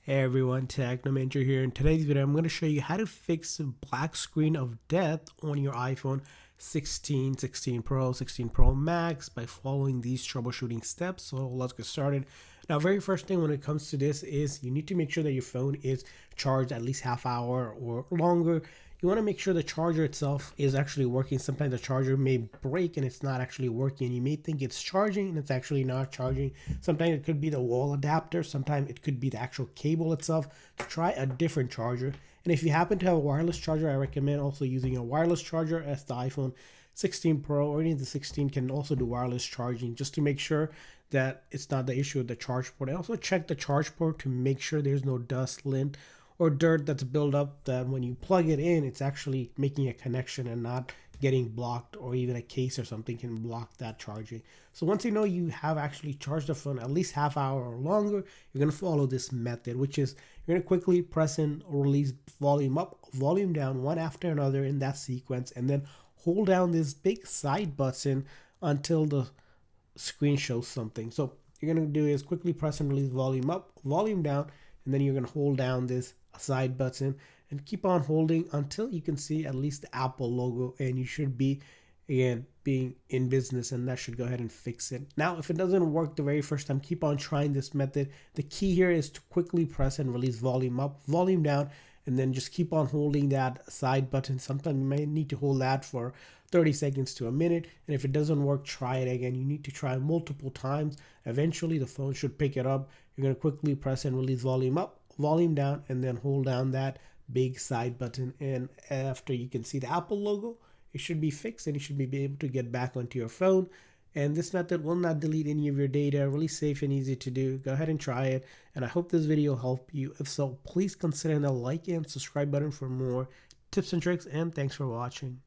Hey everyone, Technomentary here. In today's video, I'm going to show you how to fix black screen of death on your iPhone 16, 16 Pro, 16 Pro Max by following these troubleshooting steps. So let's get started. Now, very first thing when it comes to this is you need to make sure that your phone is charged at least half hour or longer. You want to make sure the charger itself is actually working. Sometimes the charger may break and it's not actually working. You may think it's charging and it's actually not charging. Sometimes it could be the wall adapter. Sometimes it could be the actual cable itself. Try a different charger. And if you happen to have a wireless charger, I recommend also using a wireless charger, as the iPhone 16 Pro or any of the 16 can also do wireless charging, just to make sure that it's not the issue with the charge port. I also check the charge port to make sure there's no dust, lint, or dirt that's built up, that when you plug it in, it's actually making a connection and not getting blocked, or even a case or something can block that charging. So once you know you have actually charged the phone at least half hour or longer, you're going to follow this method, which is you're going to quickly press and release volume up, volume down, one after another in that sequence, and then hold down this big side button until the screen shows something. So you're going to do is quickly press and release volume up, volume down, and then you're going to hold down this side button and keep on holding until you can see at least the Apple logo, and you should be again being in business, and that should go ahead and fix it. Now, if it doesn't work the very first time, keep on trying this method. The key here is to quickly press and release volume up, volume down, and then just keep on holding that side button. Sometimes you may need to hold that for 30 seconds to a minute, and if it doesn't work, try it again. You need to try multiple times. Eventually the phone should pick it up. You're going to quickly press and release volume up, volume down, and then hold down that big side button, and after you can see the Apple logo, it should be fixed and you should be able to get back onto your phone. And this method will not delete any of your data. Really safe and easy to do. Go ahead and try it, and I hope this video helped you. If so, please consider the like and subscribe button for more tips and tricks, and thanks for watching.